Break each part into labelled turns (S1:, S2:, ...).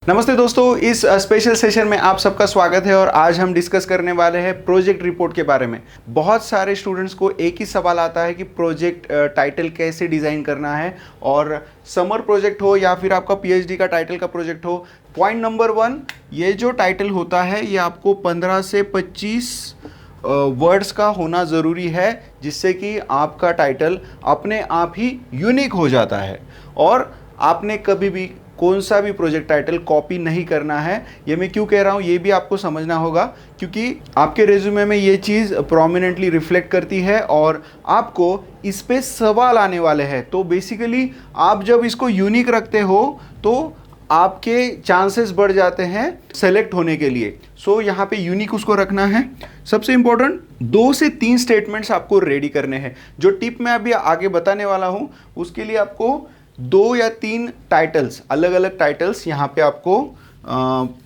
S1: नमस्ते दोस्तों, इस स्पेशल सेशन में आप सबका स्वागत है और आज हम डिस्कस करने वाले हैं प्रोजेक्ट रिपोर्ट के बारे में। बहुत सारे स्टूडेंट्स को एक ही सवाल आता है कि प्रोजेक्ट टाइटल कैसे डिज़ाइन करना है, और समर प्रोजेक्ट हो या फिर आपका पीएचडी का टाइटल का प्रोजेक्ट हो। पॉइंट नंबर 1, ये जो टाइटल होता है ये आपको 15 से 25 वर्ड्स का होना ज़रूरी है, जिससे कि आपका टाइटल अपने आप ही यूनिक हो जाता है और आपने कभी भी कौन सा भी प्रोजेक्ट टाइटल कॉपी नहीं करना है। ये मैं क्यों कह रहा हूँ ये भी आपको समझना होगा, क्योंकि आपके रेज्यूमे में ये चीज़ प्रोमिनेंटली रिफ्लेक्ट करती है और आपको इस पे सवाल आने वाले हैं। तो बेसिकली आप जब इसको यूनिक रखते हो तो आपके चांसेस बढ़ जाते हैं सेलेक्ट होने के लिए। सो यहाँ पे यूनिक उसको रखना है। सबसे इम्पोर्टेंट 2 से 3 स्टेटमेंट्स आपको रेडी करने हैं। जो टिप मैं अभी आगे बताने वाला हूँ उसके लिए आपको 2 या 3 टाइटल्स, अलग अलग टाइटल्स यहाँ पे आपको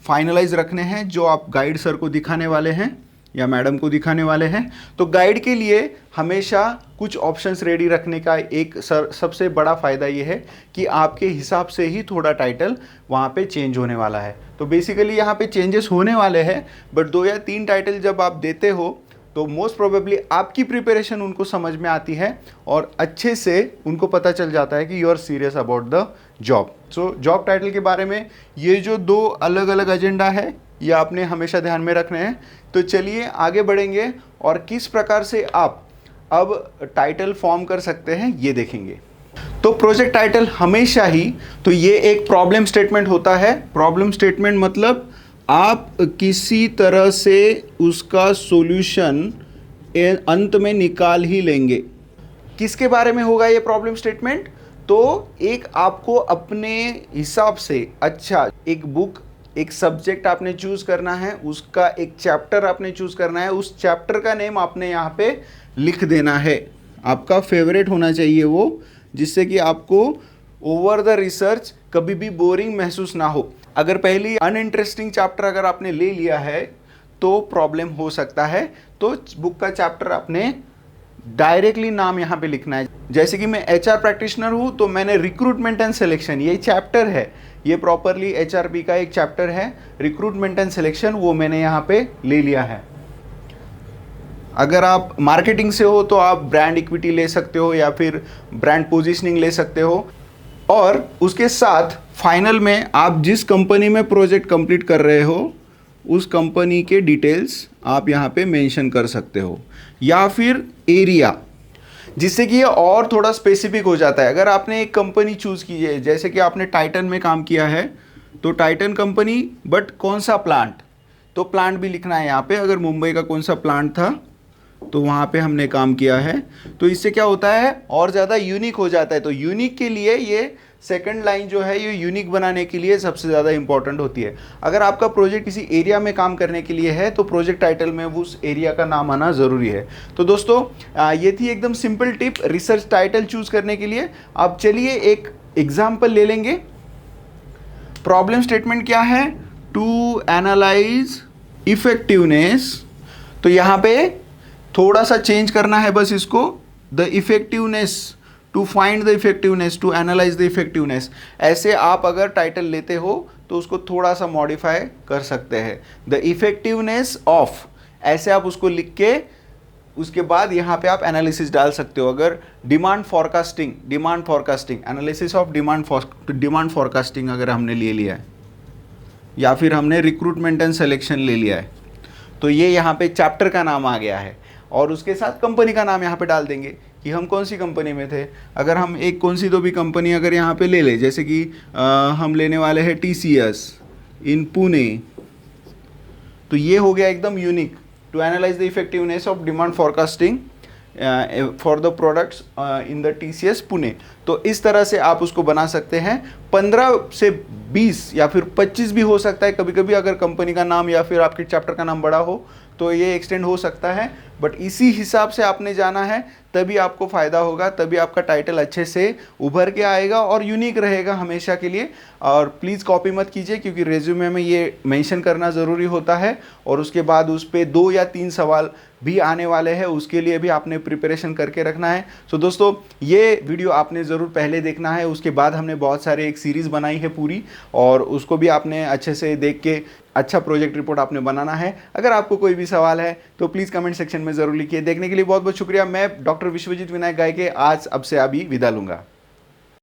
S1: फाइनलाइज रखने हैं, जो आप गाइड सर को दिखाने वाले हैं या मैडम को दिखाने वाले हैं। तो गाइड के लिए हमेशा कुछ ऑप्शंस रेडी रखने का एक सबसे बड़ा फ़ायदा ये है कि आपके हिसाब से ही थोड़ा टाइटल वहाँ पे चेंज होने वाला है। तो बेसिकली यहाँ पे चेंजेस होने वाले हैं, बट 2 या 3 टाइटल जब आप देते हो तो मोस्ट प्रोबेबली आपकी प्रिपरेशन उनको समझ में आती है और अच्छे से उनको पता चल जाता है कि you are serious about the job. So job title के बारे में ये जो 2 अलग अलग एजेंडा है ये आपने हमेशा ध्यान में रखने हैं। तो चलिए आगे बढ़ेंगे और किस प्रकार से आप अब टाइटल फॉर्म कर सकते हैं ये देखेंगे। तो प्रोजेक्ट टाइटल हमेशा ही, तो ये एक प्रॉब्लम स्टेटमेंट होता है। प्रॉब्लम स्टेटमेंट मतलब आप किसी तरह से उसका सॉल्यूशन अंत में निकाल ही लेंगे। किसके बारे में होगा ये प्रॉब्लम स्टेटमेंट? तो एक आपको अपने हिसाब से अच्छा एक बुक, एक सब्जेक्ट आपने चूज़ करना है, उसका एक चैप्टर आपने चूज़ करना है, उस चैप्टर का नेम आपने यहाँ पे लिख देना है। आपका फेवरेट होना चाहिए वो, जिससे कि आपको ओवर द रिसर्च कभी भी बोरिंग महसूस ना हो। अगर पहली अनइंटरेस्टिंग चैप्टर अगर आपने ले लिया है तो प्रॉब्लम हो सकता है। तो बुक का चैप्टर आपने डायरेक्टली नाम यहाँ पे लिखना है। जैसे कि मैं एचआर प्रैक्टिशनर हूँ तो मैंने रिक्रूटमेंट एंड सिलेक्शन, ये चैप्टर है, ये प्रॉपरली एचआरपी का एक चैप्टर है रिक्रूटमेंट एंड सिलेक्शन, वो मैंने यहाँ पे ले लिया है। अगर आप मार्केटिंग से हो तो आप ब्रांड इक्विटी ले सकते हो या फिर ब्रांड पोजीशनिंग ले सकते हो। और उसके साथ फाइनल में आप जिस कंपनी में प्रोजेक्ट कंप्लीट कर रहे हो उस कंपनी के डिटेल्स आप यहाँ पे मेंशन कर सकते हो, या फिर एरिया, जिससे कि ये और थोड़ा स्पेसिफिक हो जाता है। अगर आपने एक कंपनी चूज़ की है, जैसे कि आपने टाइटन में काम किया है तो टाइटन कंपनी, बट कौन सा प्लांट, तो प्लांट भी लिखना है यहाँ पे। अगर मुंबई का कौन सा प्लांट था तो वहाँ पे हमने काम किया है, तो इससे क्या होता है और ज़्यादा यूनिक हो जाता है। तो यूनिक के लिए ये सेकंड लाइन जो है ये यूनिक बनाने के लिए सबसे ज़्यादा इंपॉर्टेंट होती है। अगर आपका प्रोजेक्ट किसी एरिया में काम करने के लिए है तो प्रोजेक्ट टाइटल में उस एरिया का नाम आना ज़रूरी है। तो दोस्तों ये थी एकदम simple tip research title choose करने के लिए। अब चलिए एक एग्जाम्पल ले लेंगे। प्रॉब्लम स्टेटमेंट क्या है? To analyse effectiveness. तो यहाँ पे थोड़ा सा चेंज करना है बस इसको, the effectiveness, to find the effectiveness, to analyse the effectiveness. ऐसे आप अगर टाइटल लेते हो तो उसको थोड़ा सा मॉडिफाई कर सकते हैं। द इफेक्टिवनेस ऑफ, ऐसे आप उसको लिख के उसके बाद यहाँ पे आप एनालिसिस डाल सकते हो। अगर demand forecasting, analysis of demand forecasting अगर हमने ले लिया है, या फिर हमने रिक्रूटमेंट एंड सिलेक्शन ले लिया है, तो ये यहाँ पे चैप्टर का नाम आ गया है। और उसके साथ कंपनी का नाम यहाँ पे डाल देंगे कि हम कौन सी कंपनी में थे। अगर हम एक कौन सी तो भी कंपनी अगर यहाँ पे ले ले, जैसे कि हम लेने वाले हैं TCS इन पुणे, तो ये हो गया एकदम unique. To analyse the effectiveness of demand forecasting for the products in the TCS Pune. तो इस तरह से आप उसको बना सकते हैं। 15 से 20 या फिर 25 भी हो सकता है कभी कभी, अगर कंपनी का नाम या फिर आपके चैप्टर का नाम बड़ा हो तो ये एक्सटेंड हो सकता है। बट इसी हिसाब से आपने जाना है, तभी आपको फ़ायदा होगा, तभी आपका टाइटल अच्छे से उभर के आएगा और यूनिक रहेगा हमेशा के लिए। और प्लीज़ कॉपी मत कीजिए, क्योंकि रेज्यूमे में ये मेंशन करना ज़रूरी होता है और उसके बाद उस पर 2 या 3 सवाल भी आने वाले हैं, उसके लिए भी आपने प्रिपरेशन करके रखना है। सो दोस्तों ये वीडियो आपने ज़रूर पहले देखना है। उसके बाद हमने बहुत सारे एक सीरीज़ बनाई है पूरी, और उसको भी आपने अच्छे से देख के अच्छा प्रोजेक्ट रिपोर्ट आपने बनाना है। अगर आपको कोई भी सवाल है तो प्लीज़ कमेंट सेक्शन में ज़रूर लिखिए। देखने के लिए बहुत बहुत शुक्रिया। मैं डॉक्टर विश्वजीत विनायक गायके आज अब से अभी विदा लूँगा।